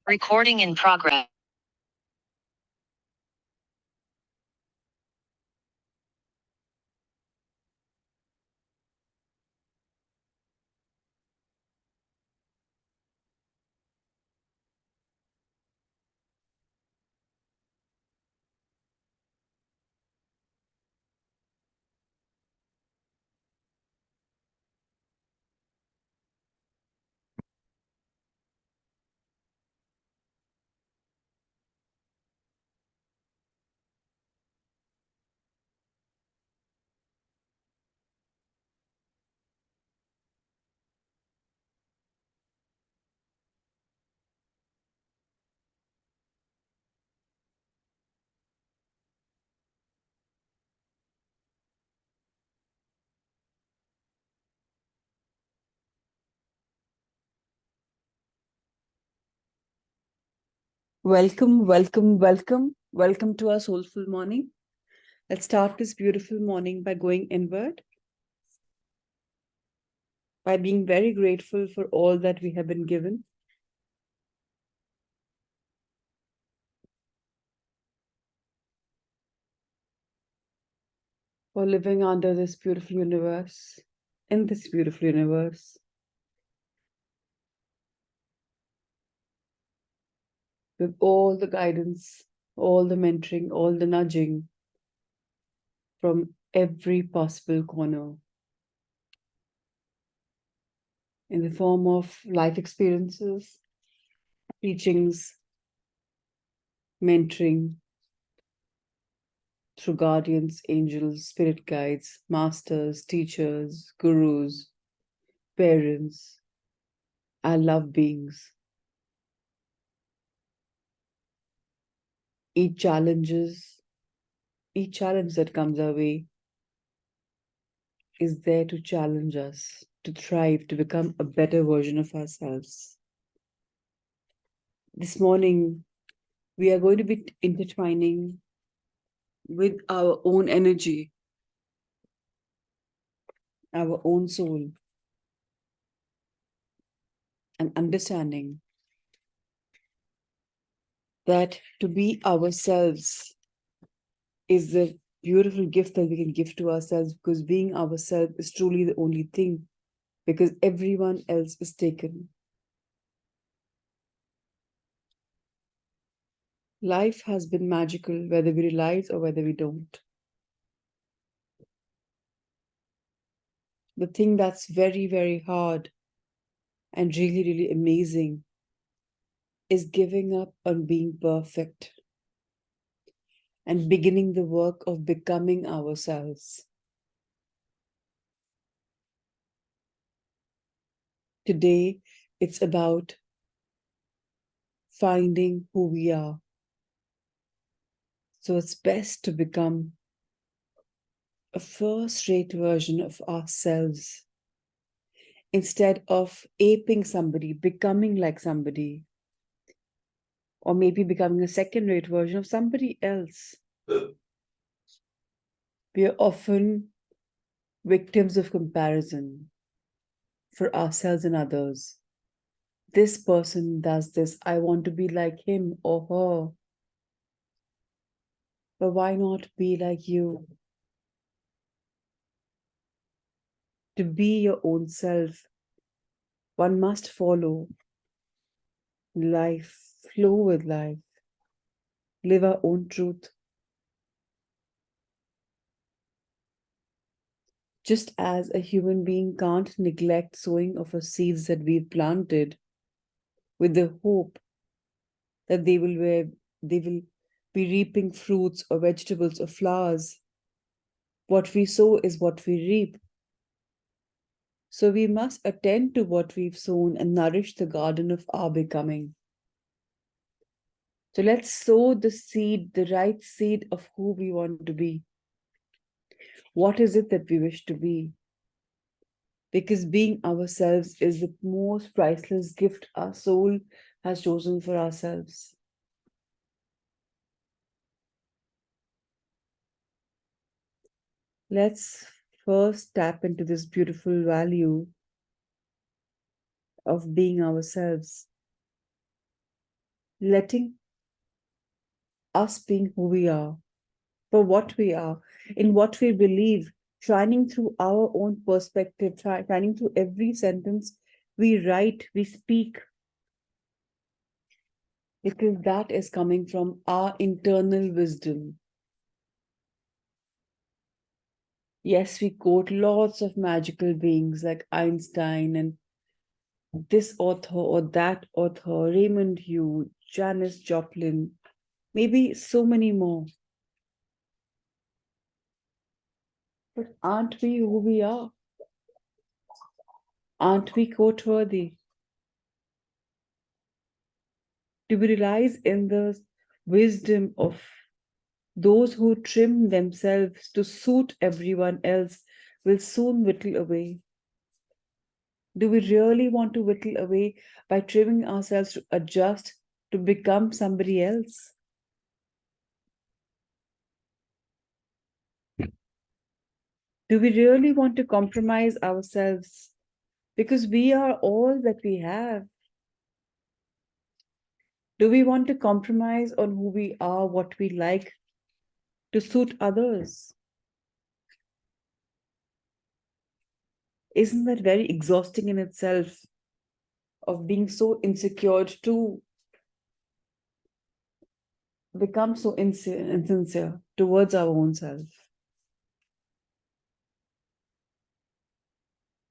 Recording in progress. Welcome, welcome, welcome. Welcome to our soulful morning. Let's start this beautiful morning by going inward, by being very grateful for all that we have been given. For living under this beautiful universe, in this beautiful universe. With all the guidance, all the mentoring, all the nudging from every possible corner. In the form of life experiences, teachings, mentoring, through guardians, angels, spirit guides, masters, teachers, gurus, parents, our love beings. Each challenge that comes our way is there to challenge us, to thrive, to become a better version of ourselves. This morning, we are going to be intertwining with our own energy, our own soul, and understanding that to be ourselves is the beautiful gift that we can give to ourselves, because being ourselves is truly the only thing, because everyone else is taken. Life has been magical, whether we realize or whether we don't. The thing that's very, very hard and really, really amazing is giving up on being perfect and beginning the work of becoming ourselves. Today, it's about finding who we are. So it's best to become a first-rate version of ourselves instead of aping somebody, becoming like somebody, or maybe becoming a second-rate version of somebody else. We are often victims of comparison for ourselves and others. This person does this, I want to be like him or her. But why not be like you? To be your own self, one must follow life, flow with life, live our own truth. Just as a human being can't neglect sowing of a seeds that we've planted with the hope that they will be reaping fruits or vegetables or flowers. What we sow is what we reap. So we must attend to what we've sown and nourish the garden of our becoming. So let's sow the seed, the right seed of who we want to be. What is it that we wish to be? Because being ourselves is the most priceless gift our soul has chosen for ourselves. Let's first tap into this beautiful value of being ourselves. letting us being who we are, for what we are, in what we believe, shining through our own perspective, shining through every sentence we write, we speak, because that is coming from our internal wisdom. Yes, we quote lots of magical beings like Einstein and this author or that author, Raymond Hugh, Janis Joplin, maybe so many more. But aren't we who we are? Aren't we quote worthy? Do we realize in the wisdom of those who trim themselves to suit everyone else will soon whittle away? Do we really want to whittle away by trimming ourselves to adjust to become somebody else? Do we really want to compromise ourselves because we are all that we have? Do we want to compromise on who we are, what we like, to suit others? Isn't that very exhausting in itself of being so insecure to become so insincere towards our own self?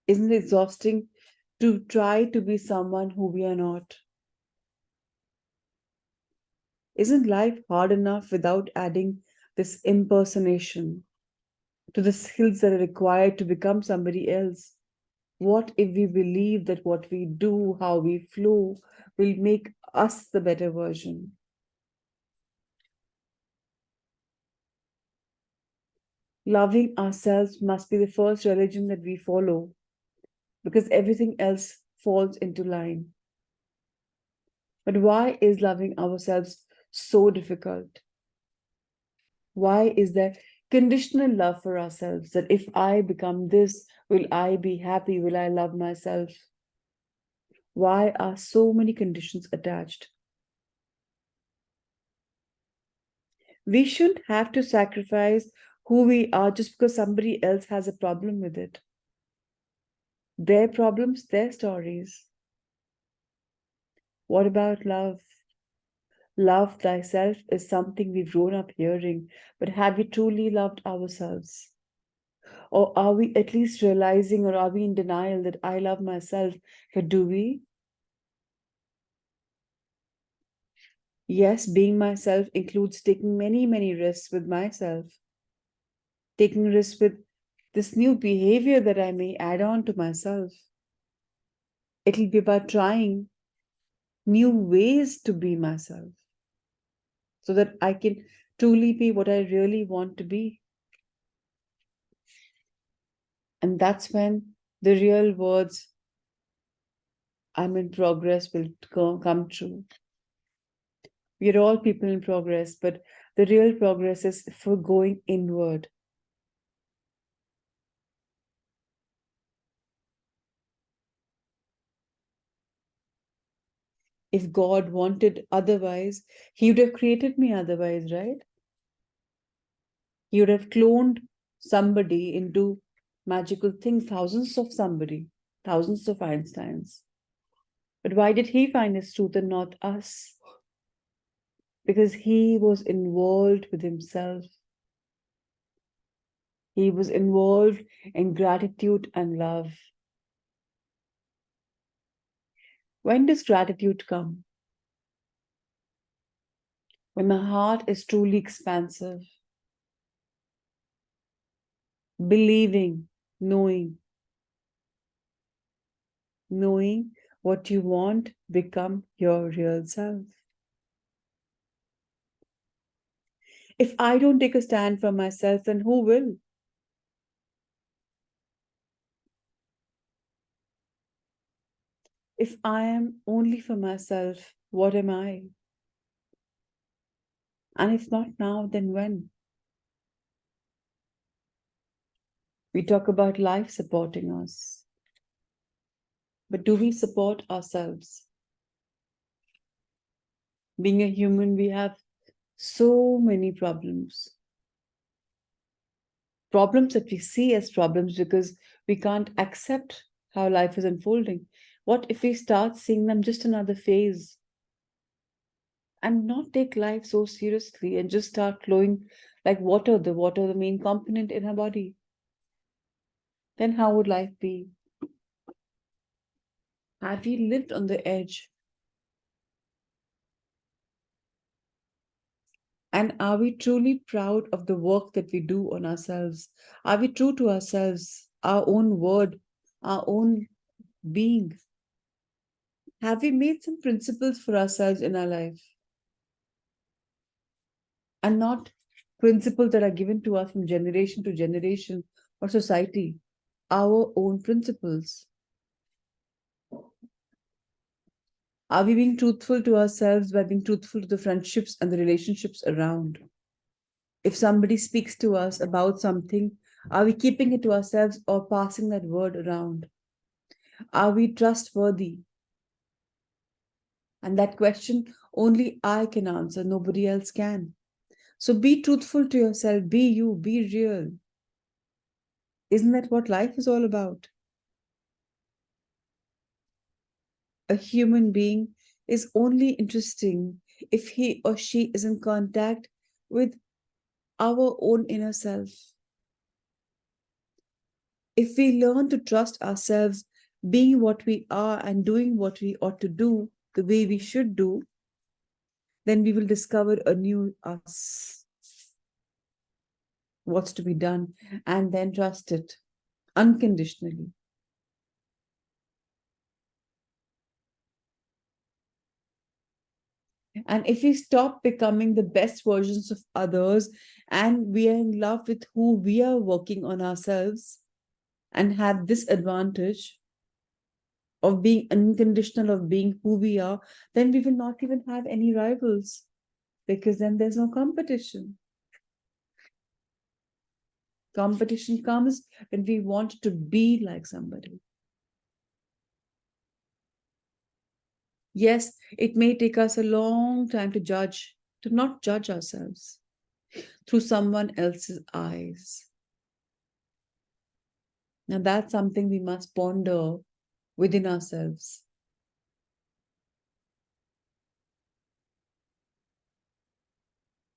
Isn't it exhausting to try to be someone who we are not? Isn't life hard enough without adding this impersonation to the skills that are required to become somebody else? What if we believe that what we do, how we flow, will make us the better version? Loving ourselves must be the first religion that we follow because everything else falls into line. But why is loving ourselves so difficult? Why is there conditional love for ourselves that if I become this, will I be happy? Will I love myself? Why are so many conditions attached? We shouldn't have to sacrifice who we are just because somebody else has a problem with it. Their problems, their stories. What about love? Love thyself is something we've grown up hearing, but have we truly loved ourselves? Or are we at least realizing, or are we in denial that I love myself? But do we? Yes, being myself includes taking many, many risks with myself, taking risks with this new behavior that I may add on to myself. It'll be about trying new ways to be myself so that I can truly be what I really want to be. And that's when the real words, I'm in progress, will come true. We are all people in progress, but the real progress is for going inward. If God wanted otherwise, He would have created me otherwise, right? He would have cloned somebody into magical things, thousands of somebody, thousands of Einsteins. But why did He find His truth and not us? Because He was involved with Himself. He was involved in gratitude and love. When does gratitude come? When the heart is truly expansive, believing, knowing what you want, become your real self. If I don't take a stand for myself, then who will? If I am only for myself, what am I? And if not now, then when? We talk about life supporting us, but do we support ourselves? Being a human, we have so many problems. Problems that we see as problems because we can't accept how life is unfolding. What if we start seeing them just another phase and not take life so seriously and just start flowing like water, the main component in our body? Then how would life be? Have we lived on the edge? And are we truly proud of the work that we do on ourselves? Are we true to ourselves, our own word, our own being? Have we made some principles for ourselves in our life? And not principles that are given to us from generation to generation or society, our own principles. Are we being truthful to ourselves by being truthful to the friendships and the relationships around? If somebody speaks to us about something, are we keeping it to ourselves or passing that word around? Are we trustworthy? And that question only I can answer, nobody else can. So be truthful to yourself, be you, be real. Isn't that what life is all about? A human being is only interesting if he or she is in contact with our own inner self. If we learn to trust ourselves, being what we are and doing what we ought to do the way we should do, then we will discover a new us, what's to be done, and then trust it unconditionally. And if we stop becoming the best versions of others and we are in love with who we are working on ourselves and have this advantage of being unconditional, of being who we are, then we will not even have any rivals because then there's no competition. Competition comes when we want to be like somebody. Yes, it may take us a long time to judge, to not judge ourselves through someone else's eyes. Now, that's something we must ponder within ourselves.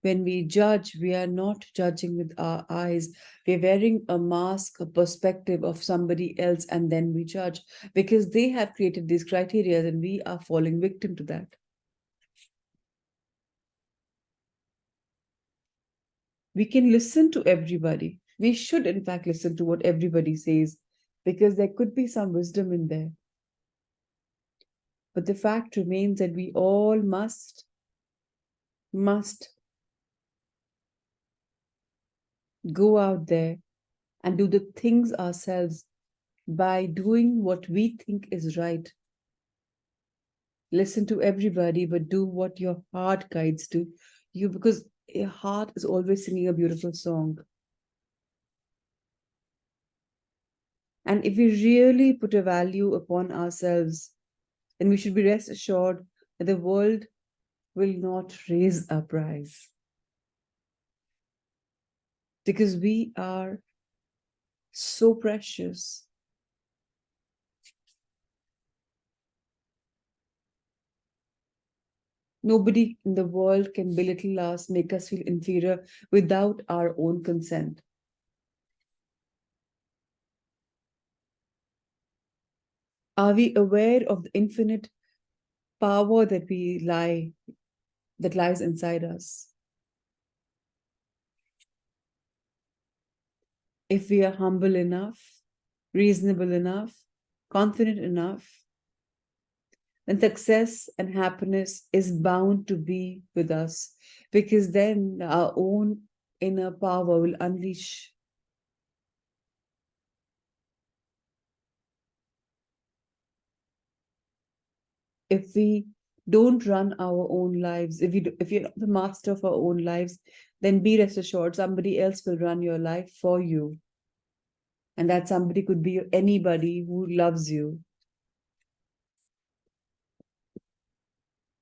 When we judge, we are not judging with our eyes. We're wearing a mask, a perspective of somebody else, and then we judge because they have created these criteria and we are falling victim to that. We can listen to everybody. We should, in fact, listen to what everybody says because there could be some wisdom in there. But the fact remains that we all must go out there and do the things ourselves by doing what we think is right. Listen to everybody, but do what your heart guides to you because your heart is always singing a beautiful song. And if we really put a value upon ourselves, then we should be rest assured that the world will not raise our price because we are so precious. Nobody in the world can belittle us, make us feel inferior without our own consent. Are we aware of the infinite power that lies inside us? If we are humble enough, reasonable enough, confident enough, then success and happiness is bound to be with us because then our own inner power will unleash. If we don't run our own lives, if you're not the master of our own lives, then be rest assured somebody else will run your life for you. And that somebody could be anybody who loves you.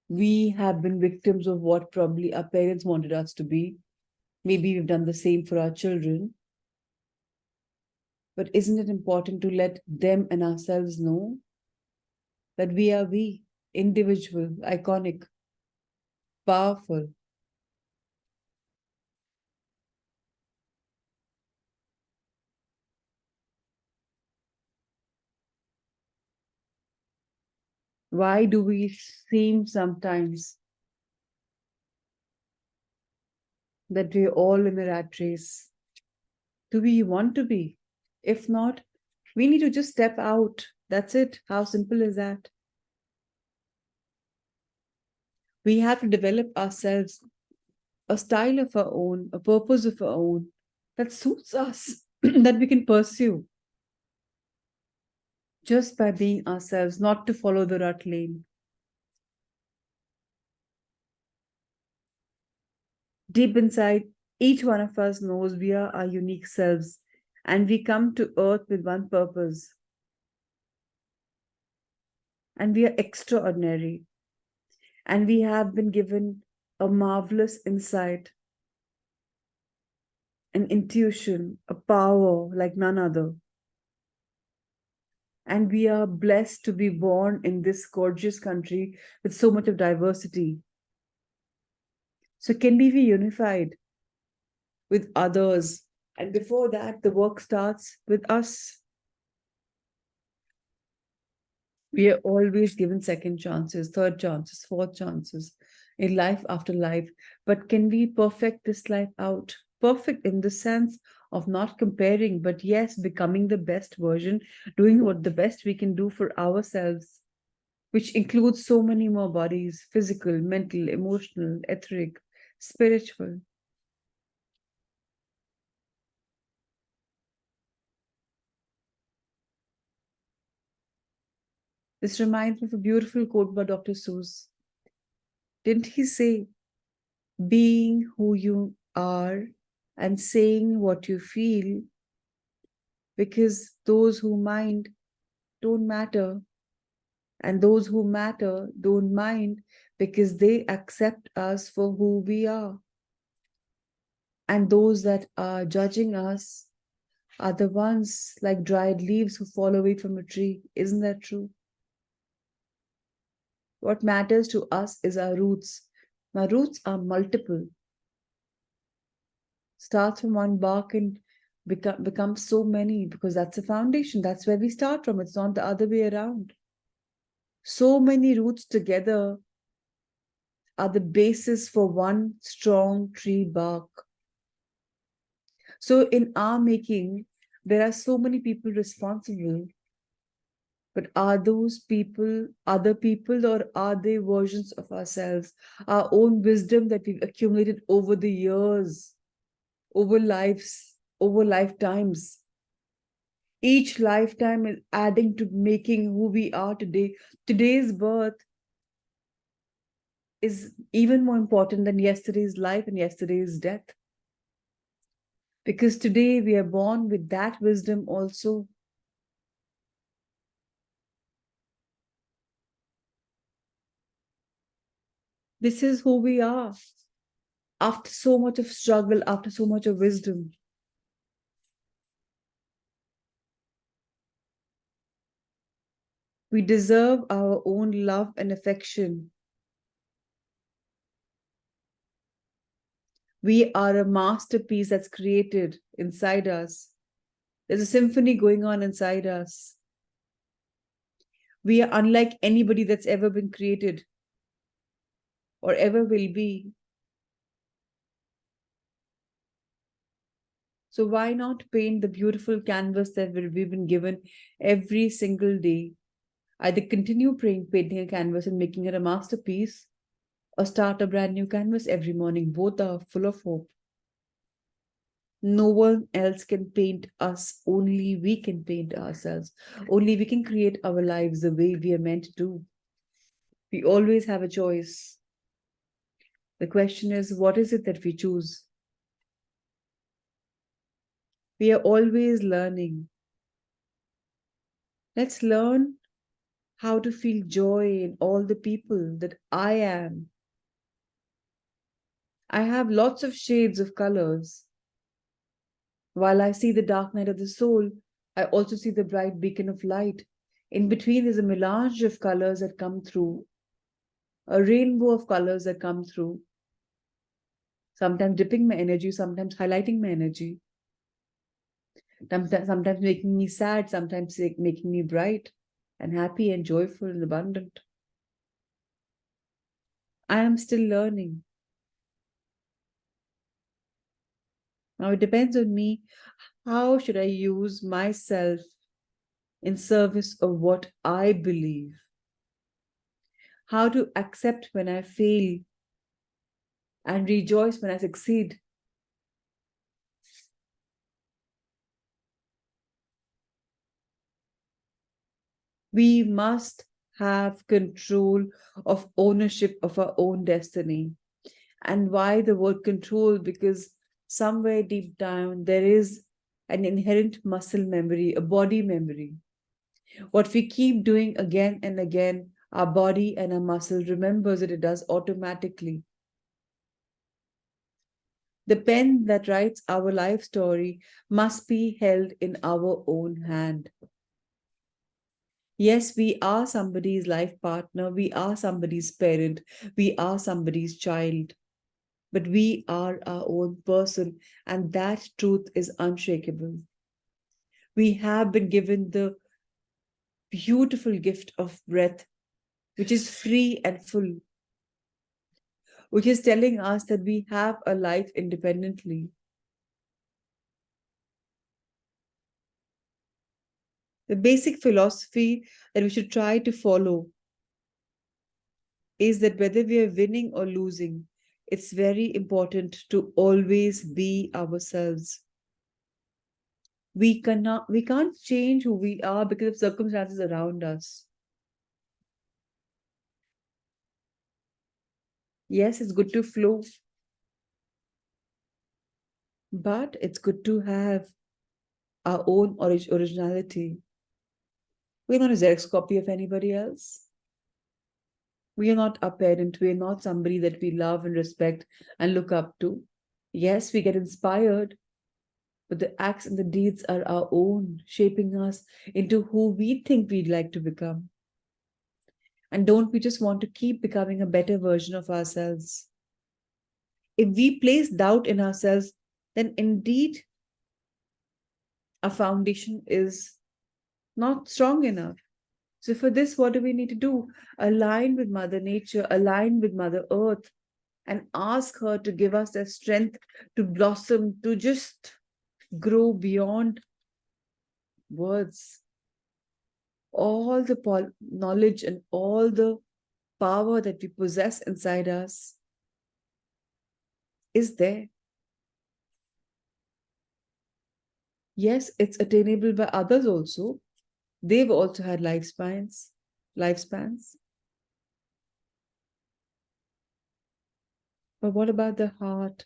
We have been victims of what probably our parents wanted us to be. Maybe we've done the same for our children. But isn't it important to let them and ourselves know that we are we, individual, iconic, powerful? Why do we seem sometimes that we're all in a rat race? Do we want to be? If not, we need to just step out. That's it. How simple is that? We have to develop ourselves a style of our own, a purpose of our own that suits us, that we can pursue just by being ourselves, not to follow the rut lane. Deep inside, each one of us knows we are our unique selves and we come to earth with one purpose. And we are extraordinary. And we have been given a marvelous insight, an intuition, a power like none other. And we are blessed to be born in this gorgeous country with so much of diversity. So, can we be unified with others? And before that, the work starts with us. We are always given second chances, third chances, fourth chances in life after life. But can we perfect this life out? Perfect in the sense of not comparing, but yes, becoming the best version, doing what the best we can do for ourselves, which includes so many more bodies: physical, mental, emotional, etheric, spiritual. This reminds me of a beautiful quote by Dr. Seuss. Didn't he say, being who you are and saying what you feel, because those who mind don't matter, and those who matter don't mind because they accept us for who we are. And those that are judging us are the ones like dried leaves who fall away from a tree. Isn't that true? What matters to us is our roots. My roots are multiple. Starts from one bark and becomes so many, because that's the foundation. That's where we start from. It's not the other way around. So many roots together are the basis for one strong tree bark. So in our making, there are so many people responsible. But are those people other people, or are they versions of ourselves? Our own wisdom that we've accumulated over the years, over lives, over lifetimes. Each lifetime is adding to making who we are today. Today's birth is even more important than yesterday's life and yesterday's death. Because today we are born with that wisdom also. This is who we are. After so much of struggle, after so much of wisdom, we deserve our own love and affection. We are a masterpiece that's created inside us. There's a symphony going on inside us. We are unlike anybody that's ever been created or ever will be. So why not paint the beautiful canvas that we've been given every single day? Either continue painting a canvas and making it a masterpiece, or start a brand new canvas every morning. Both are full of hope. No one else can paint us. Only we can paint ourselves. Only we can create our lives the way we are meant to. We always have a choice. The question is, what is it that we choose? We are always learning. Let's learn how to feel joy in all the people that I am. I have lots of shades of colors. While I see the dark night of the soul, I also see the bright beacon of light. In between, there's a melange of colors that come through, a rainbow of colors that come through, sometimes dipping my energy, sometimes highlighting my energy, sometimes making me sad, sometimes making me bright and happy and joyful and abundant. I am still learning. Now it depends on me. How should I use myself in service of what I believe? How to accept when I fail and rejoice when I succeed? We must have control of ownership of our own destiny. And why the word control? Because somewhere deep down there is an inherent muscle memory, a body memory. What we keep doing again and again, our body and our muscle remembers it, it does automatically. The pen that writes our life story must be held in our own hand. Yes, we are somebody's life partner, we are somebody's parent, we are somebody's child, but we are our own person, and that truth is unshakable. We have been given the beautiful gift of breath, which is free and full, which is telling us that we have a life independently. The basic philosophy that we should try to follow is that whether we are winning or losing, it's very important to always be ourselves. We can't change who we are because of circumstances around us. Yes, it's good to flow, but it's good to have our own originality. We're not a Xerox copy of anybody else. We are not a parent. We are not somebody that we love and respect and look up to. Yes, we get inspired, but the acts and the deeds are our own, shaping us into who we think we'd like to become. And don't we just want to keep becoming a better version of ourselves? If we place doubt in ourselves, then indeed our foundation is not strong enough. So, for this, what do we need to do? Align with Mother Nature, align with Mother Earth, and ask her to give us the strength to blossom, to just grow beyond words. All the knowledge and all the power that we possess inside us is there. Yes, it's attainable by others also. They've also had lifespans. But what about the heart?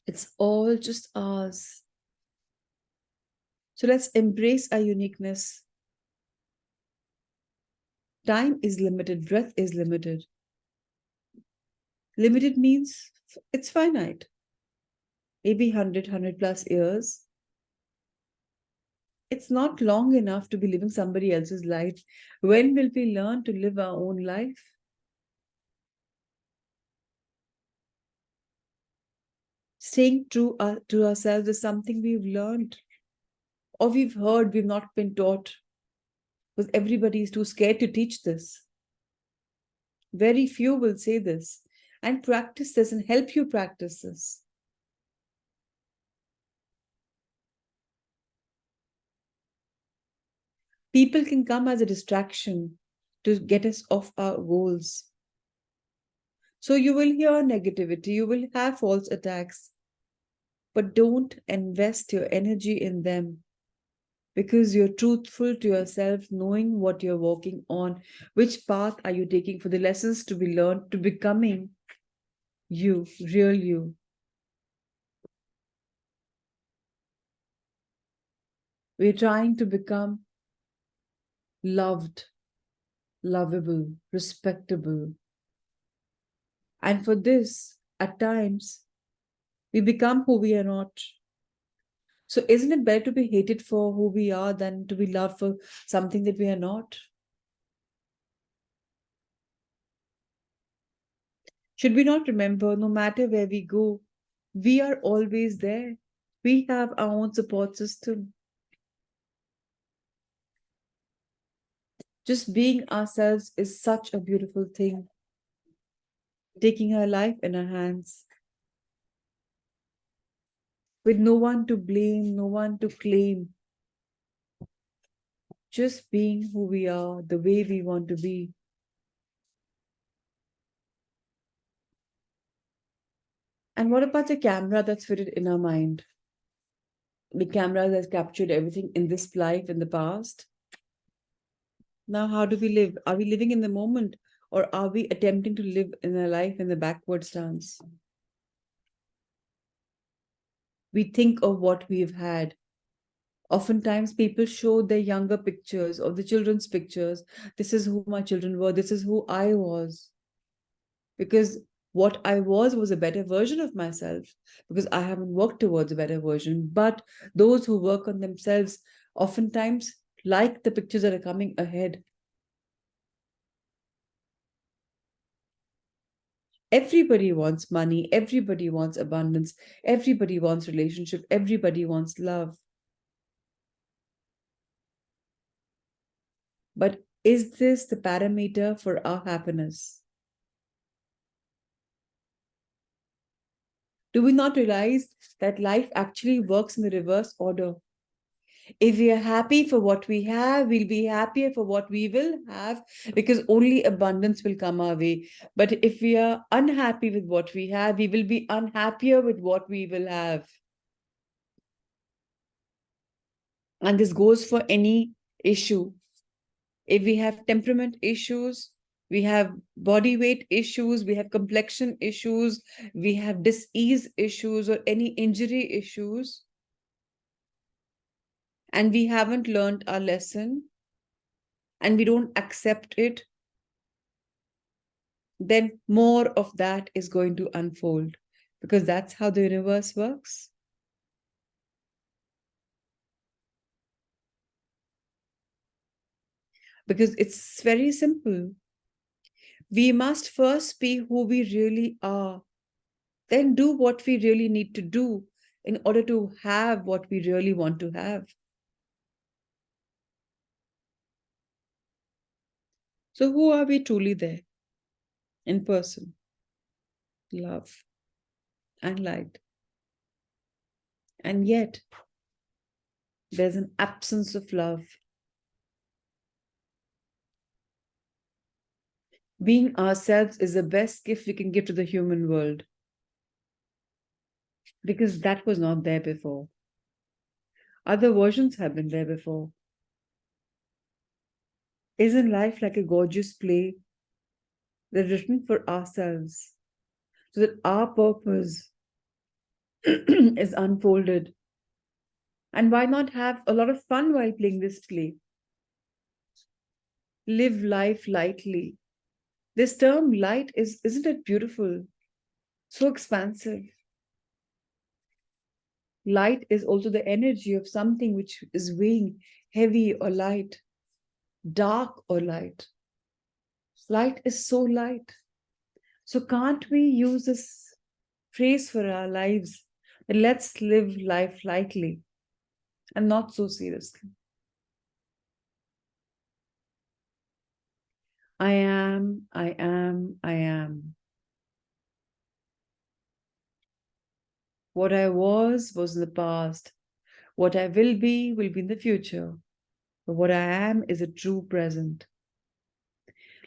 It's all just ours. So let's embrace our uniqueness. Time is limited, breath is limited. Limited means it's finite. Maybe 100 plus years. It's not long enough to be living somebody else's life. When will we learn to live our own life? Staying true to ourselves is something we've learned or we've heard, we've not been taught, because everybody is too scared to teach this. Very few will say this and practice this and help you practice this. People can come as a distraction to get us off our goals. So you will hear negativity, you will have false attacks, but don't invest your energy in them because you're truthful to yourself, knowing what you're walking on, which path are you taking for the lessons to be learned, to becoming you, real you. We're trying to become loved, lovable, respectable. And for this, at times, we become who we are not. So, isn't it better to be hated for who we are than to be loved for something that we are not? Should we not remember, no matter where we go, we are always there? We have our own support system. Just being ourselves is such a beautiful thing. Taking our life in our hands with no one to blame, no one to claim. Just being who we are, the way we want to be. And what about the camera that's fitted in our mind? The camera that's captured everything in this life in the past. Now, how do we live? Are we living in the moment, or are we attempting to live in a life in the backward stance? We think of what we've had. Oftentimes, people show their younger pictures or the children's pictures. This is who my children were. This is who I was. Because what I was a better version of myself, because I haven't worked towards a better version. But those who work on themselves oftentimes like the pictures that are coming ahead. Everybody wants money, everybody wants abundance, everybody wants relationship, everybody wants love. But is this the parameter for our happiness? Do we not realize that life actually works in the reverse order? If we are happy for what we have, we'll be happier for what we will have, because only abundance will come our way. But if we are unhappy with what we have, we will be unhappier with what we will have. And this goes for any issue. If we have temperament issues, we have body weight issues, we have complexion issues, we have disease issues, or any injury issues, and we haven't learned our lesson and we don't accept it, then more of that is going to unfold, because that's how the universe works. Because it's very simple. We must first be who we really are, then do what we really need to do in order to have what we really want to have. So, who are we truly there in person? Love and light. And yet, there's an absence of love. Being ourselves is the best gift we can give to the human world, because that was not there before. Other versions have been there before. Isn't life like a gorgeous play that's written for ourselves so that our purpose is unfolded? And why not have a lot of fun while playing this play? Live life lightly. This term light isn't it beautiful? So expansive. Light is also the energy of something which is weighing heavy or light, dark or light. Light is so light. So can't we use this phrase for our lives? Let's live life lightly and not so seriously. I am, I am, I am. What I was in the past. What I will be in the future. But what I am is a true present.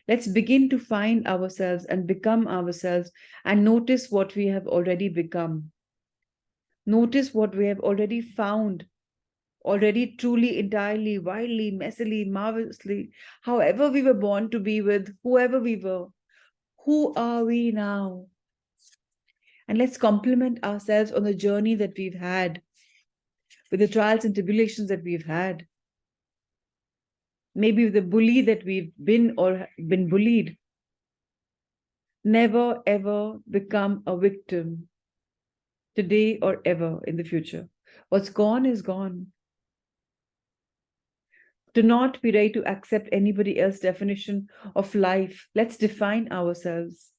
Let's begin to find ourselves and become ourselves and notice what we have already become. Notice what we have already found, already truly, entirely, wildly, messily, marvelously, however we were born to be with, whoever we were. Who are we now? And let's compliment ourselves on the journey that we've had, with the trials and tribulations that we've had. maybe the bully that we've been or been bullied. Never ever become a victim today or ever in the future. What's gone is gone. Do not be ready to accept anybody else's definition of life. Let's define ourselves.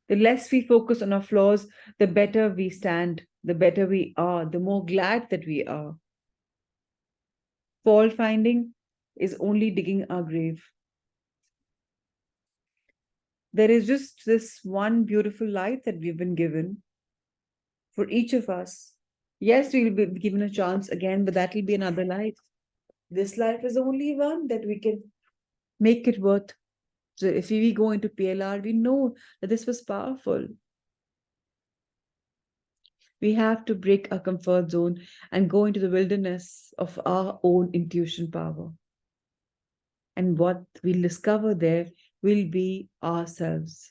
The less we focus on our flaws, the better we stand, the better we are, the more glad that we are. Fault finding is only digging our grave. There is just this one beautiful life that we've been given for each of us. Yes, we'll be given a chance again, but that will be another life. This life is only one that we can make it worth. So if we go into PLR, we know that this was powerful. We have to break our comfort zone and go into the wilderness of our own intuition power. And what we'll discover there will be ourselves.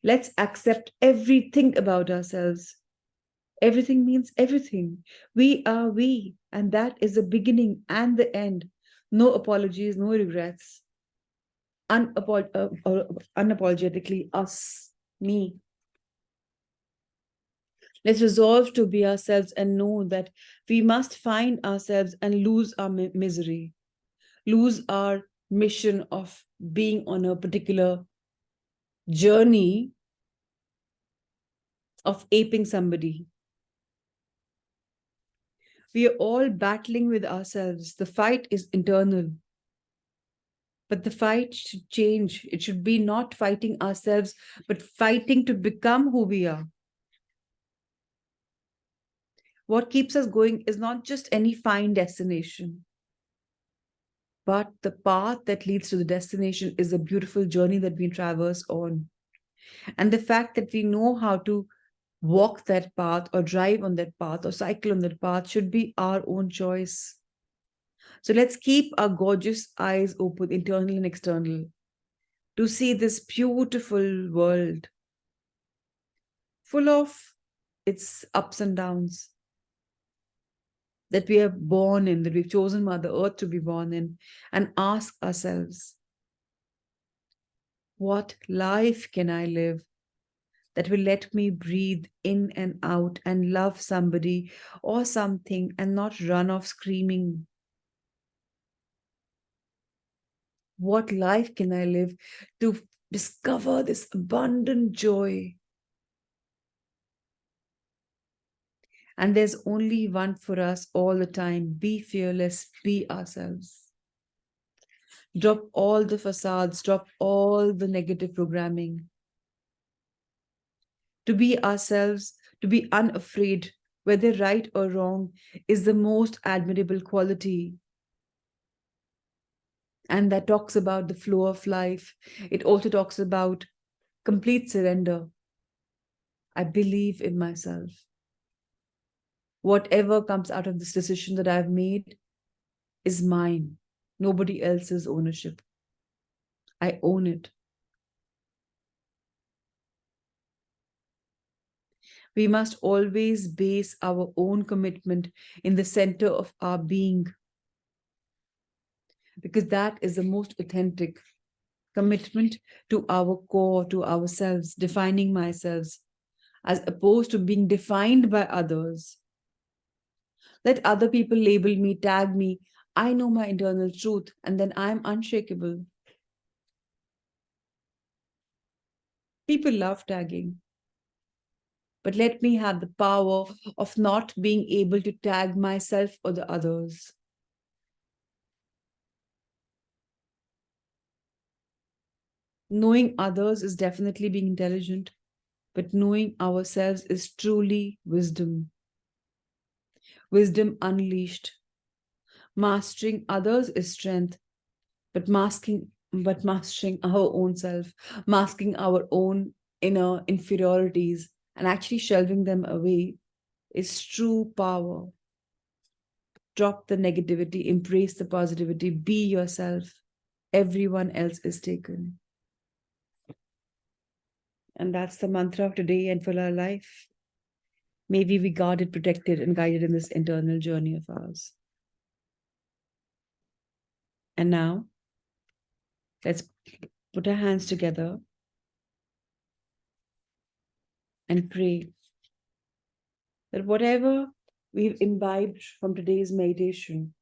Let's accept everything about ourselves. Everything means everything. We are we, and that is the beginning and the end. No apologies, no regrets. Unapologetically us, me. Let's resolve to be ourselves and know that we must find ourselves and lose our misery, lose our mission of being on a particular journey of aping somebody. We are all battling with ourselves. The fight is internal. But the fight should change. It should be not fighting ourselves, but fighting to become who we are. What keeps us going is not just any fine destination, but the path that leads to the destination is a beautiful journey that we traverse on. And the fact that we know how to walk that path or drive on that path or cycle on that path should be our own choice. So let's keep our gorgeous eyes open, internal and external, to see this beautiful world full of its ups and downs that we are born in, that we've chosen Mother Earth to be born in, and ask ourselves, what life can I live that will let me breathe in and out and love somebody or something and not run off screaming? What life can I live to discover this abundant joy? And there's only one for us all the time. Be fearless, be ourselves. Drop all the facades, drop all the negative programming. To be ourselves, to be unafraid, whether right or wrong, is the most admirable quality. And that talks about the flow of life. It also talks about complete surrender. I believe in myself. Whatever comes out of this decision that I've made is mine, nobody else's ownership. I own it. We must always base our own commitment in the center of our being, because that is the most authentic commitment to our core, to ourselves, defining myself, as opposed to being defined by others. Let other people label me, tag me. I know my internal truth, and then I'm unshakable. People love tagging. But let me have the power of not being able to tag myself or the others. Knowing others is definitely being intelligent, but knowing ourselves is truly wisdom. Wisdom unleashed. Mastering others is strength, but mastering our own self, masking our own inner inferiorities, and actually shelving them away is true power. Drop the negativity, embrace the positivity, be yourself. Everyone else is taken. And that's the mantra of today and for our life. May we be guarded, protected, and guided in this internal journey of ours. And now, let's put our hands together and pray that whatever we've imbibed from today's meditation,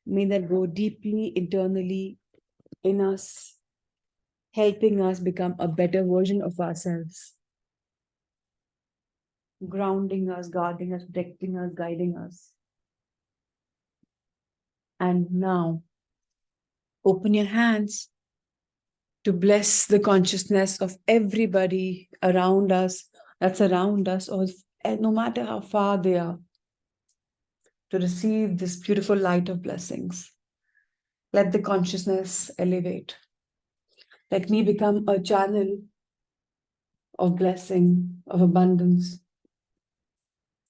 may that go deeply internally in us, helping us become a better version of ourselves, grounding us, guarding us, protecting us, guiding us. And now, open your hands to bless the consciousness of everybody around us, that's around us, or no matter how far they are, to receive this beautiful light of blessings. Let the consciousness elevate. Let me become a channel of blessing, of abundance,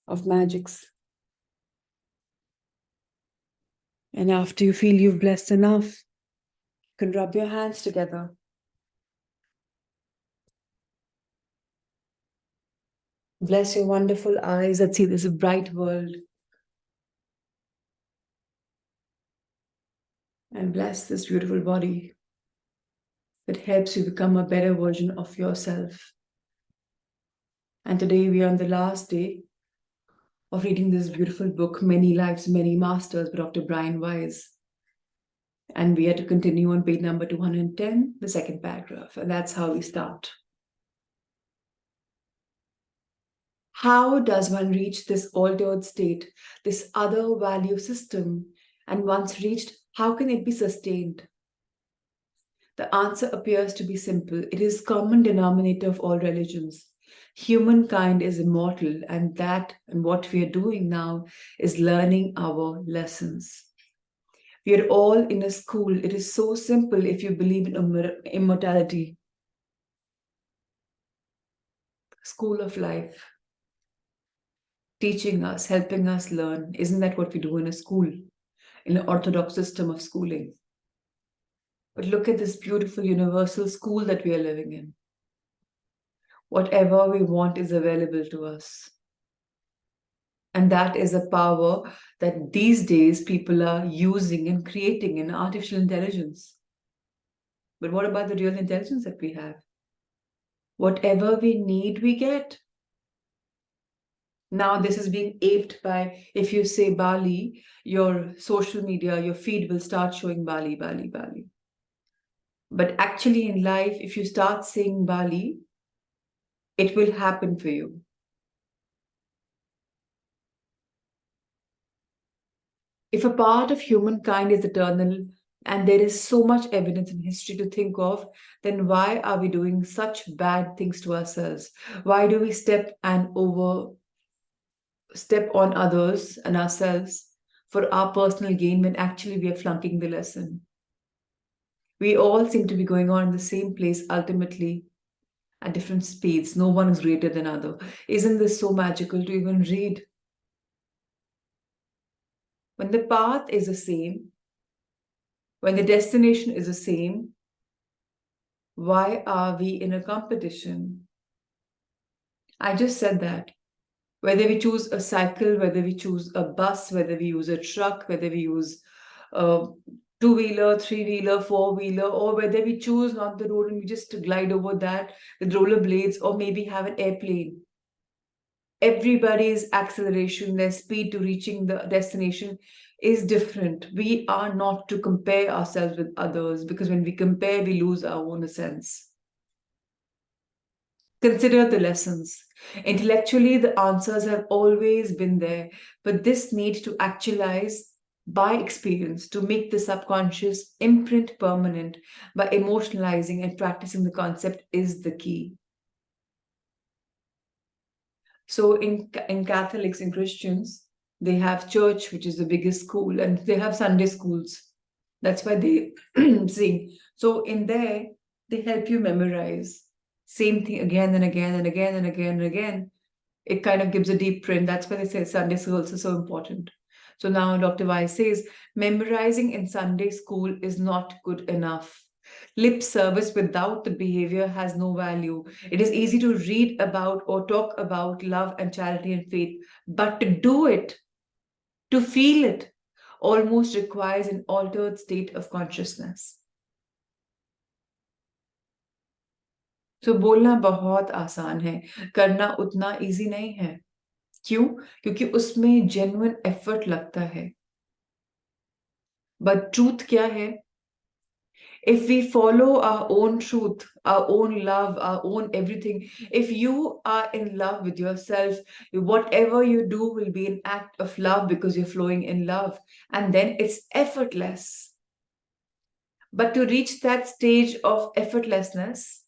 of magics. And after you feel you've blessed enough, you can rub your hands together. Bless your wonderful eyes that see this bright world. And bless this beautiful body that helps you become a better version of yourself. And today we are on the last day of reading this beautiful book, Many Lives, Many Masters by Dr. Brian Weiss. And we are to continue on page number 210, the second paragraph. And that's how we start. How does one reach this altered state, this other value system? And once reached, how can it be sustained? The answer appears to be simple. It is common denominator of all religions. Humankind is immortal, and what we are doing now is learning our lessons. We are all in a school. It is so simple if you believe in immortality. School of life. Teaching us, helping us learn. Isn't that what we do in a school? In an orthodox system of schooling. But look at this beautiful universal school that we are living in. Whatever we want is available to us. And that is a power that these days people are using and creating in artificial intelligence. But what about the real intelligence that we have? Whatever we need, we get. Now this is being aped by, if you say Bali, your social media, your feed will start showing Bali, Bali, Bali. But actually in life, if you start saying Bali, it will happen for you. If a part of humankind is eternal and there is so much evidence in history to think of, then why are we doing such bad things to ourselves? Why do we step on others and ourselves for our personal gain when actually we are flunking the lesson? We all seem to be going on in the same place ultimately at different speeds. No one is greater than other. Isn't this so magical to even read? When the path is the same, when the destination is the same, why are we in a competition? I just said that. Whether we choose a cycle, whether we choose a bus, whether we use a truck, whether we use a two-wheeler, three-wheeler, four-wheeler, or whether we choose not the road and we just glide over that with rollerblades, or maybe have an airplane. Everybody's acceleration, their speed to reaching the destination is different. We are not to compare ourselves with others, because when we compare, we lose our own essence. Consider the lessons. Intellectually, the answers have always been there, but this need to actualize by experience to make the subconscious imprint permanent by emotionalizing and practicing the concept is the key. So in Catholics and Christians, they have church, which is the biggest school, and they have Sunday schools. That's why they sing. So in there, they help you memorize. Same thing again and again and again and again and again. It kind of gives a deep print. That's why they say Sunday schools are so important. So now Dr. Weiss says, memorizing in Sunday school is not good enough. Lip service without the behavior has no value. It is easy to read about or talk about love and charity and faith, but to do it, to feel it, almost requires an altered state of consciousness. तो बोलना बहुत आसान है, करना उतना easy नहीं है. क्यों? क्योंकि उसमें जेन्युइन एफर्ट लगता है. बट ट्रूथ क्या है? If we follow our own truth, our own love, our own everything, if you are in love with yourself, whatever you do will be an act of love because you're flowing in love. And then it's effortless. But to reach that stage of effortlessness,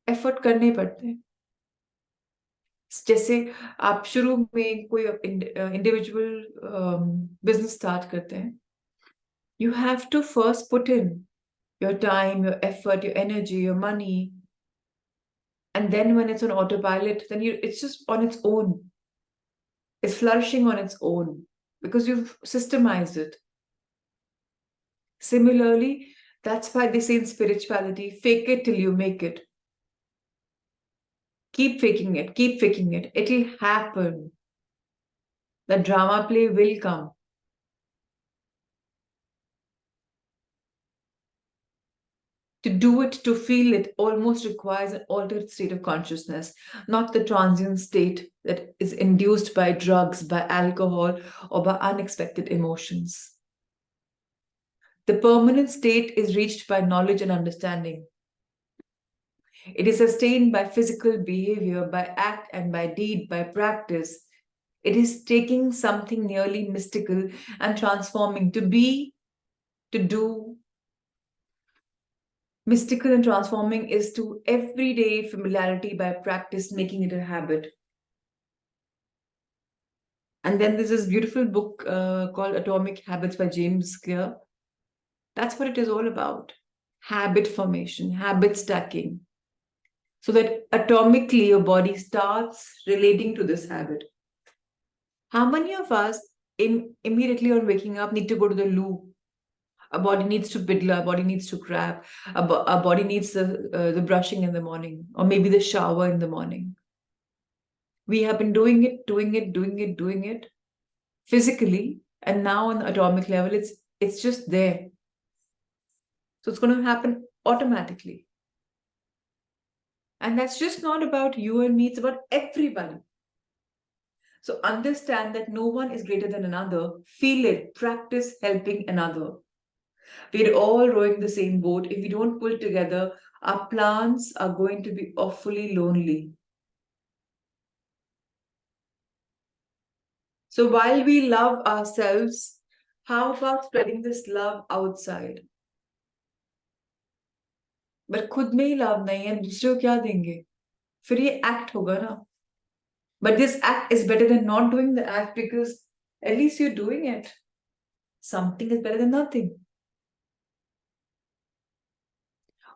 effort करने पड़ते हैं. जैसे आप शुरू में कोई individual business start करते हैं, you have to first put in your time, your effort, your energy, your money. And then when it's on autopilot, then it's just on its own. It's flourishing on its own because you've systemized it. Similarly, that's why they say in spirituality, fake it till you make it. Keep faking it, keep faking it. It'll happen. The drama play will come. To do it, to feel it, almost requires an altered state of consciousness, not the transient state that is induced by drugs, by alcohol, or by unexpected emotions. The permanent state is reached by knowledge and understanding. It is sustained by physical behavior, by act and by deed, by practice. It is taking something nearly mystical and transforming to be, to do. Mystical and transforming is to everyday familiarity by practice, making it a habit. And then there's this beautiful book called Atomic Habits by James Clear. That's what it is all about. Habit formation, habit stacking. So that atomically your body starts relating to this habit. How many of us immediately on waking up need to go to the loo? Our body needs to piddle, our body needs to crab, our body needs the brushing in the morning, or maybe the shower in the morning. We have been doing it physically, and now on the atomic level, it's just there. So it's going to happen automatically. And that's just not about you and me, it's about everybody. So understand that no one is greater than another. Feel it, practice helping another. We're all rowing the same boat. If we don't pull together, our plants are going to be awfully lonely. So while we love ourselves, how about spreading this love outside? But खुद में ही love नहीं है, दूसरे को क्या देंगे? फिर ये act होगा ना. But this act is better than not doing the act because at least you're doing it. Something is better than nothing.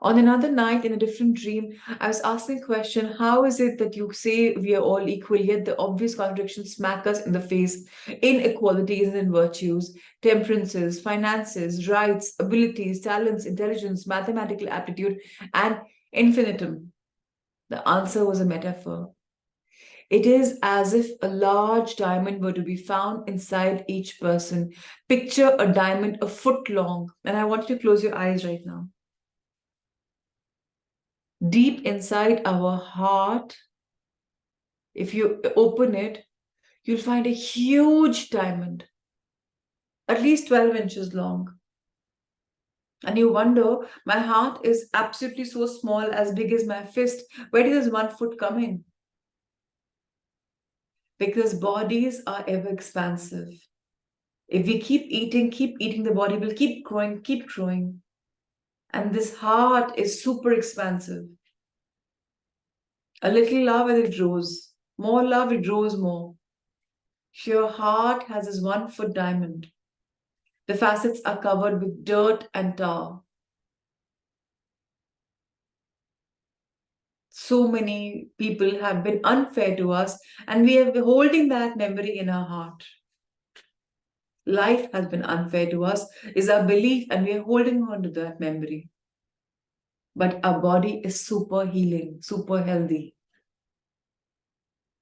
On another night, in a different dream, I was asking a question, how is it that you say we are all equal, yet the obvious contradictions smack us in the face? Inequalities in virtues, temperances, finances, rights, abilities, talents, intelligence, mathematical aptitude, and infinitum. The answer was a metaphor. It is as if a large diamond were to be found inside each person. Picture a diamond a foot long. And I want you to close your eyes right now. Deep inside our heart, if you open it, you'll find a huge diamond, at least 12 inches long. And you wonder, my heart is absolutely so small, as big as my fist. Where did this 1 foot come in? Because bodies are ever expansive. If we keep eating, the body will keep growing. And this heart is super expansive. A little love and it grows. More love, it grows more. Your heart has this 1 foot diamond. The facets are covered with dirt and tar. So many people have been unfair to us, and we have been holding that memory in our heart. Life has been unfair to us, is our belief, and we are holding on to that memory. But our body is super healing, super healthy.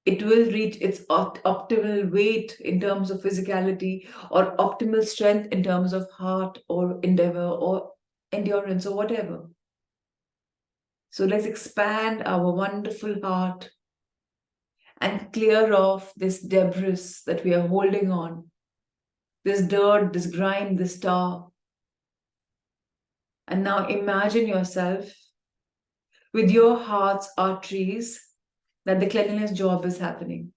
it will reach its optimal weight in terms of physicality, or optimal strength in terms of heart or endeavor or endurance or whatever. So let's expand our wonderful heart and clear off this debris that we are holding on, this dirt, this grime, this tar. And now imagine yourself with your heart's arteries that the cleanliness job is happening.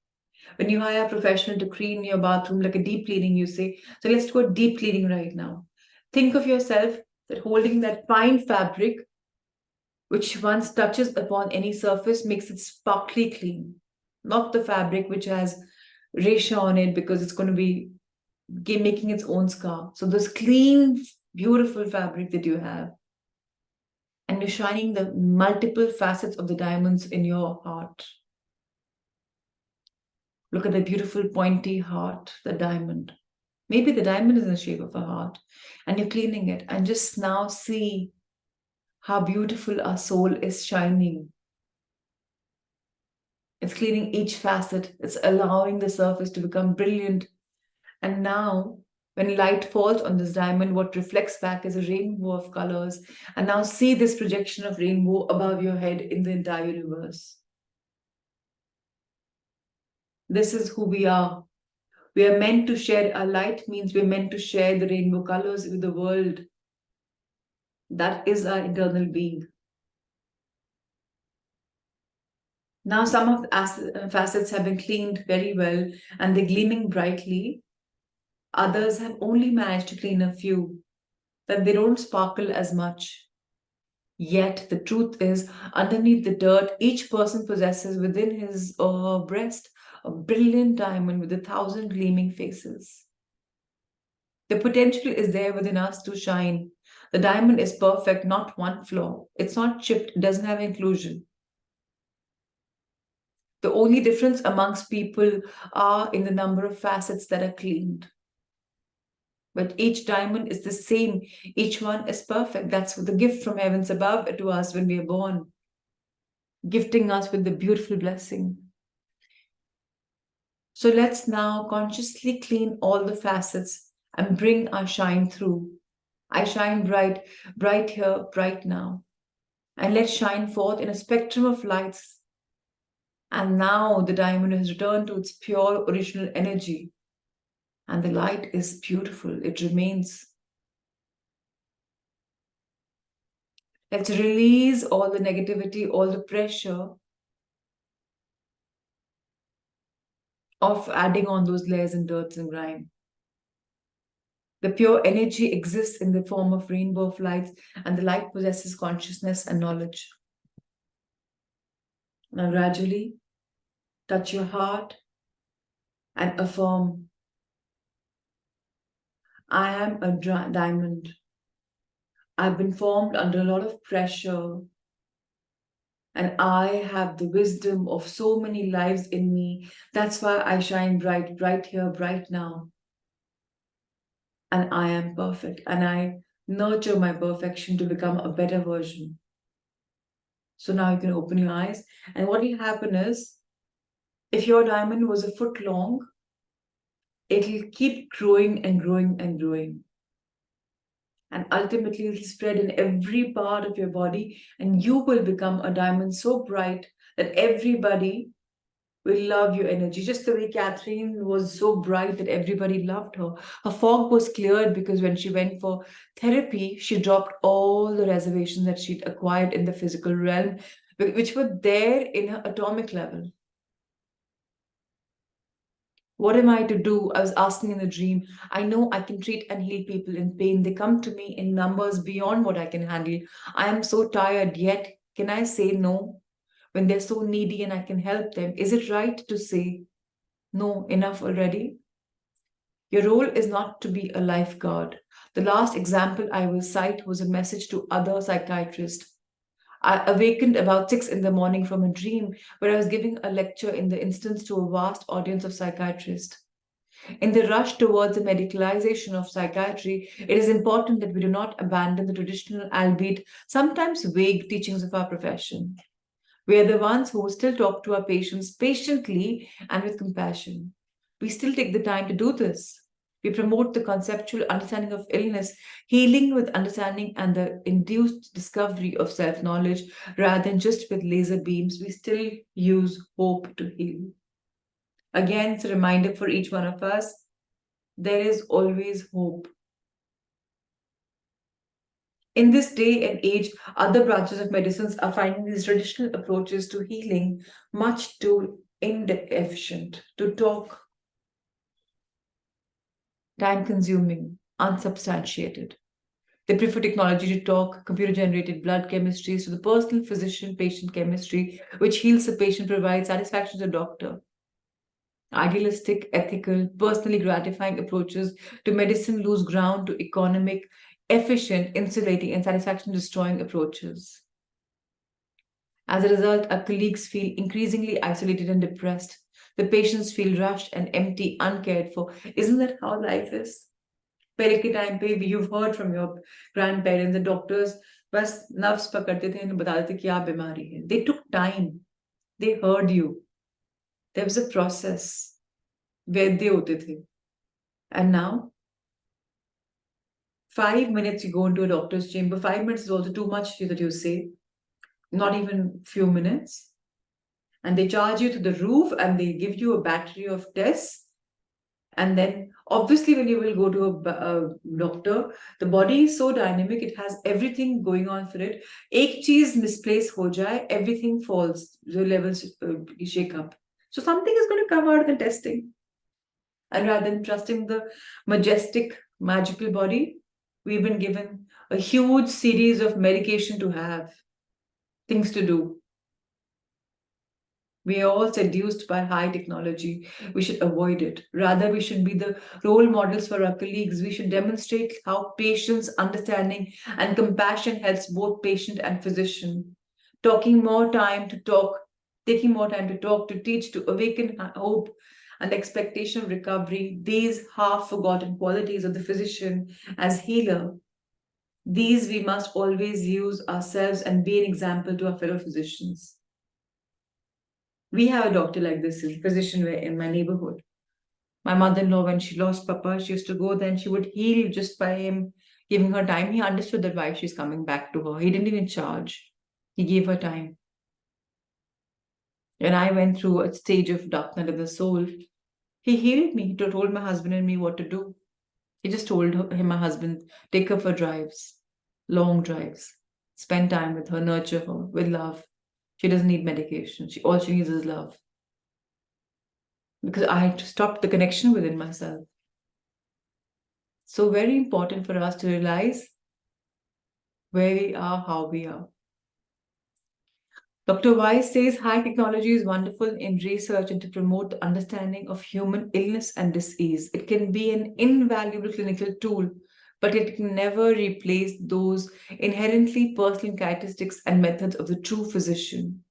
When you hire a professional to clean your bathroom, like a deep cleaning, you say, so let's go deep cleaning right now. Think of yourself that holding that fine fabric, which once touches upon any surface, makes it sparkly clean. Not the fabric which has resha on it because it's going to be making its own scar. So this clean, beautiful fabric that you have, and you're shining the multiple facets of the diamonds in your heart. Look at the beautiful pointy heart, the diamond. Maybe the diamond is in the shape of a heart, and you're cleaning it. And just now see how beautiful our soul is shining. It's cleaning each facet. It's allowing the surface to become brilliant. And now, when light falls on this diamond, what reflects back is a rainbow of colors. And now see this projection of rainbow above your head in the entire universe. This is who we are. We are meant to share. Our light means we're meant to share the rainbow colors with the world. That is our internal being. Now some of the facets have been cleaned very well and they're gleaming brightly. Others have only managed to clean a few, that they don't sparkle as much. Yet the truth is, underneath the dirt, each person possesses within his or her breast a brilliant diamond with 1,000 gleaming faces. The potential is there within us to shine. The diamond is perfect, not one flaw. It's not chipped, it doesn't have inclusion. The only difference amongst people are in the number of facets that are cleaned. But each diamond is the same. Each one is perfect. That's the gift from heavens above to us when we are born, gifting us with the beautiful blessing. So let's now consciously clean all the facets and bring our shine through. I shine bright, bright here, bright now. And let's shine forth in a spectrum of lights. And now the diamond has returned to its pure original energy. And the light is beautiful. It remains. Let's release all the negativity, all the pressure of adding on those layers and dirts and grime. The pure energy exists in the form of rainbow of lights, and the light possesses consciousness and knowledge. Now gradually touch your heart and affirm, I am a diamond. I've been formed under a lot of pressure, and I have the wisdom of so many lives in me. That's why I shine bright, bright here, bright now. And I am perfect, and I nurture my perfection to become a better version. So now you can open your eyes, and what will happen is, if your diamond was a foot long, it'll keep growing and growing and growing. And ultimately, it'll spread in every part of your body, and you will become a diamond so bright that everybody will love your energy. Just the way Catherine was so bright that everybody loved her. Her fog was cleared because when she went for therapy, she dropped all the reservations that she'd acquired in the physical realm, which were there in her atomic level. What am I to do? I was asking in the dream. I know I can treat and heal people in pain. They come to me in numbers beyond what I can handle. I am so tired, yet can I say no when they're so needy and I can help them? Is it right to say, no, enough already? Your role is not to be a lifeguard. The last example I will cite was a message to other psychiatrists. I awakened about 6 in the morning from a dream where I was giving a lecture in the instance to a vast audience of psychiatrists. In the rush towards the medicalization of psychiatry, it is important that we do not abandon the traditional, albeit sometimes vague, teachings of our profession. We are the ones who still talk to our patients patiently and with compassion. We still take the time to do this. We promote the conceptual understanding of illness, healing with understanding, and the induced discovery of self knowledge rather than just with laser beams. We still use hope to heal. Again, it's a reminder for each one of us there is always hope. In this day and age, other branches of medicines are finding these traditional approaches to healing much too inefficient, to talk, time consuming, unsubstantiated. They prefer technology to talk, computer generated blood chemistries to the personal physician patient chemistry, which heals the patient, provides satisfaction to the doctor. Idealistic, ethical, personally gratifying approaches to medicine lose ground to economic, efficient, insulating, and satisfaction destroying approaches. As a result, our colleagues feel increasingly isolated and depressed. The patients feel rushed and empty, uncared for. Isn't that how life is? पहले के time पे you've heard from your grandparents, the doctors बस nerves पकड़ते थे और बताते थे क्या बीमारी है. They took time. They heard you. There was a process. वैद्य होते थे. And now, 5 minutes you go into a doctor's chamber. 5 minutes is also too much that you say. Not even few minutes. And they charge you to the roof and they give you a battery of tests. And then, obviously, when you will go to a doctor, the body is so dynamic, it has everything going on for it. Ek cheez misplaced ho jaye, everything falls, the levels shake up. So something is going to come out of the testing. And rather than trusting the majestic, magical body, we've been given a huge series of medication to have, things to do. We are all seduced by high technology. We should avoid it. Rather, we should be the role models for our colleagues. We should demonstrate how patience, understanding, and compassion helps both patient and physician. Taking more time to talk, to teach, to awaken hope and expectation of recovery, these half-forgotten qualities of the physician as healer, these we must always use ourselves and be an example to our fellow physicians. We have a doctor like this, a physician in my neighborhood. My mother-in-law, when she lost Papa, she used to go there and she would heal just by him giving her time. He understood that why she's coming back to her. He didn't even charge. He gave her time. When I went through a stage of dark night of the soul, he healed me. He told my husband and me what to do. He just told him, my husband, take her for drives, long drives, spend time with her, nurture her with love. She doesn't need medication. All she needs is love. Because I had to stop the connection within myself. So very important for us to realize where we are, how we are. Dr. Weiss says high technology is wonderful in research and to promote the understanding of human illness and disease. It can be an invaluable clinical tool, but it can never replace those inherently personal characteristics and methods of the true physician.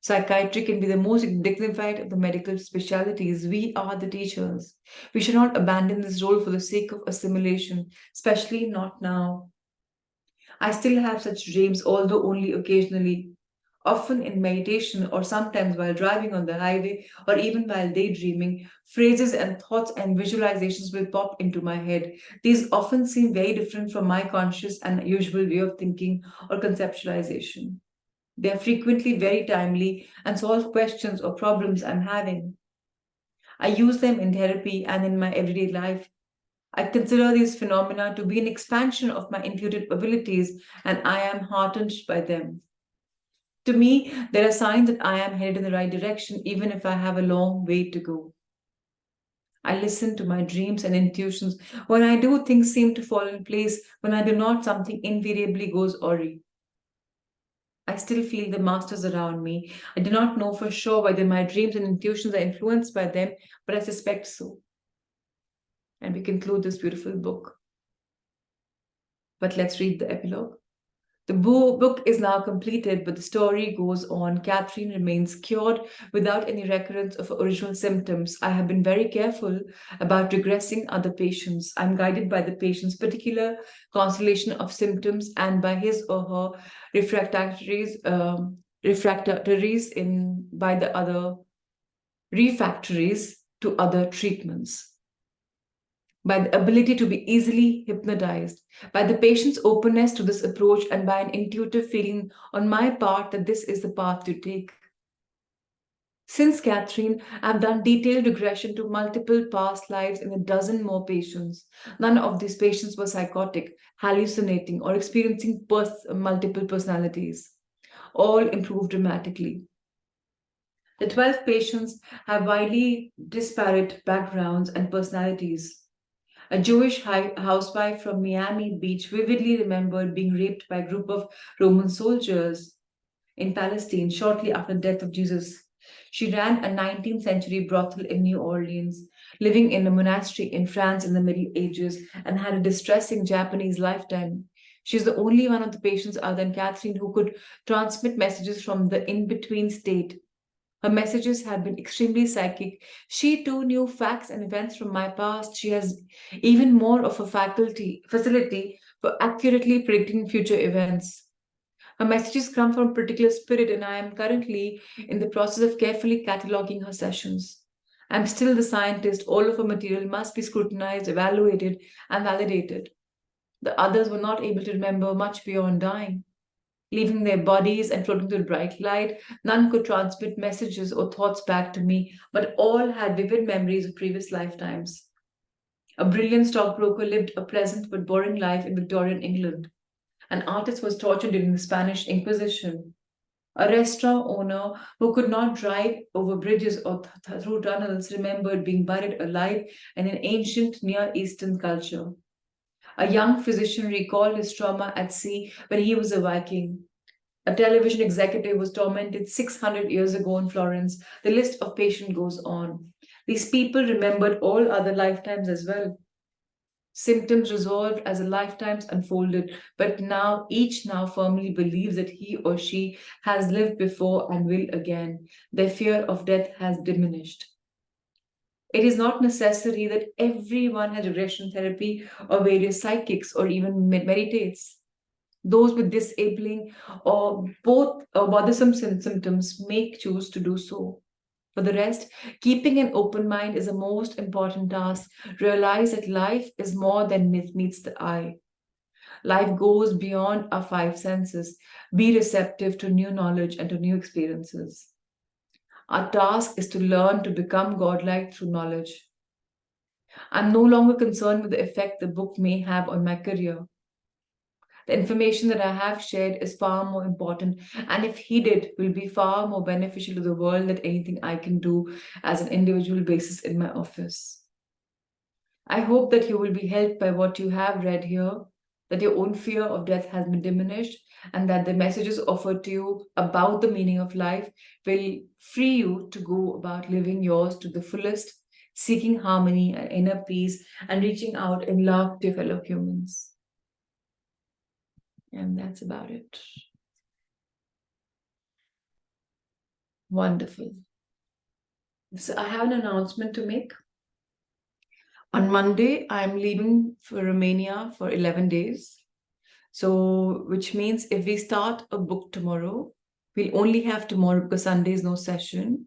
Psychiatry can be the most dignified of the medical specialties. We are the teachers. We should not abandon this role for the sake of assimilation, especially not now. I still have such dreams, although only occasionally, often in meditation or sometimes while driving on the highway or even while daydreaming. Phrases and thoughts and visualizations will pop into my head. These often seem very different from my conscious and usual way of thinking or conceptualization. They are frequently very timely and solve questions or problems I'm having. I use them in therapy and in my everyday life. I consider these phenomena to be an expansion of my intuitive abilities, and I am heartened by them. To me, there are signs that I am headed in the right direction, even if I have a long way to go. I listen to my dreams and intuitions. When I do, things seem to fall in place. When I do not, something invariably goes awry. I still feel the masters around me. I do not know for sure whether my dreams and intuitions are influenced by them, but I suspect so. And we conclude this beautiful book. But let's read the epilogue. The book is now completed, but the story goes on. Catherine remains cured without any recurrence of original symptoms. I have been very careful about regressing other patients. I'm guided by the patient's particular constellation of symptoms and by his or her refractories refractories by the other refractories to other treatments, by the ability to be easily hypnotized, by the patient's openness to this approach, and by an intuitive feeling on my part that this is the path to take. Since Catherine, I've done detailed regression to multiple past lives in a dozen more patients. None of these patients were psychotic, hallucinating, or experiencing multiple personalities. All improved dramatically. The 12 patients have widely disparate backgrounds and personalities. A Jewish housewife from Miami Beach vividly remembered being raped by a group of Roman soldiers in Palestine shortly after the death of Jesus. She ran a 19th century brothel in New Orleans, living in a monastery in France in the Middle Ages, and had a distressing Japanese lifetime. She's the only one of the patients other than Catherine who could transmit messages from the in-between state. Her messages have been extremely psychic. She too knew facts and events from my past. She has even more of a facility for accurately predicting future events. Her messages come from a particular spirit, and I am currently in the process of carefully cataloging her sessions. I'm still the scientist. All of her material must be scrutinized, evaluated, and validated. The others were not able to remember much beyond dying. Leaving their bodies and floating through the bright light, none could transmit messages or thoughts back to me, but all had vivid memories of previous lifetimes. A brilliant stockbroker lived a pleasant but boring life in Victorian England. An artist was tortured during the Spanish Inquisition. A restaurant owner who could not drive over bridges or through tunnels remembered being buried alive in an ancient Near Eastern culture. A young physician recalled his trauma at sea when he was a Viking. A television executive was tormented 600 years ago in Florence. The list of patients goes on. These people remembered all other lifetimes as well. Symptoms resolved as the lifetimes unfolded, but each now firmly believes that he or she has lived before and will again. Their fear of death has diminished. It is not necessary that everyone has regression therapy or various psychics or even meditates. Those with disabling or both bothersome symptoms may choose to do so. For the rest, keeping an open mind is the most important task. Realize that life is more than meets the eye. Life goes beyond our five senses. Be receptive to new knowledge and to new experiences. Our task is to learn to become godlike through knowledge. I'm no longer concerned with the effect the book may have on my career. The information that I have shared is far more important, and if heeded, will be far more beneficial to the world than anything I can do as an individual basis in my office. I hope that you will be helped by what you have read here, that your own fear of death has been diminished, and that the messages offered to you about the meaning of life will free you to go about living yours to the fullest, seeking harmony and inner peace, and reaching out in love to fellow humans. And that's about it. Wonderful. So I have an announcement to make. On Monday, I'm leaving for Romania for 11 days. So, which means if we start a book tomorrow, we'll only have tomorrow because Sunday is no session.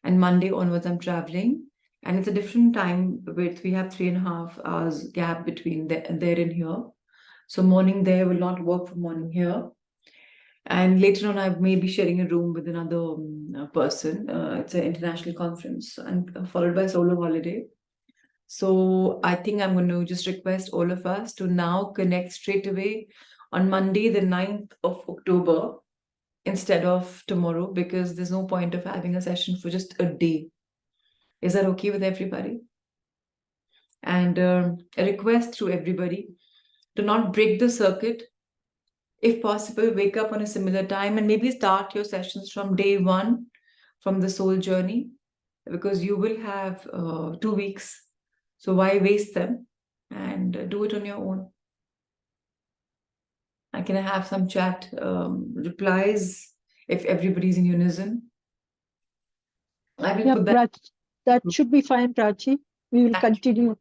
And Monday onwards, I'm traveling. And it's a different time width. We have 3.5 hours gap between there and here. So morning there will not work for morning here. And later on, I may be sharing a room with another person. It's an international conference and followed by a solo holiday. So I think I'm going to just request all of us to now connect straight away on Monday, the 9th of October, instead of tomorrow, because there's no point of having a session for just a day. Is that okay with everybody? And a request through everybody to not break the circuit. If possible, wake up on a similar time and maybe start your sessions from day one from the soul journey, because you will have 2 weeks. So why waste them, and do it on your own. I can have some chat replies if everybody's in unison. I will put that. That should be fine, Prachi. We will continue.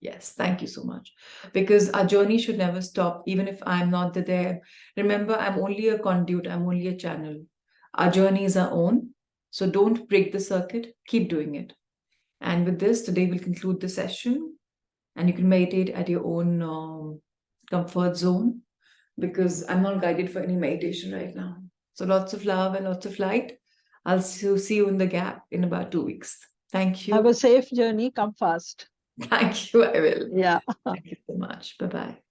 Yes, thank you so much. Because our journey should never stop, even if I'm not there. Remember, I'm only a conduit, I'm only a channel. Our journey is our own. So don't break the circuit, keep doing it. And with this, today we'll conclude the session, and you can meditate at your own comfort zone, because I'm not guided for any meditation right now. So lots of love and lots of light. I'll see you in the gap in about 2 weeks. Thank you. Have a safe journey. Come fast. Thank you. I will. Yeah. Thank you so much. Bye-bye.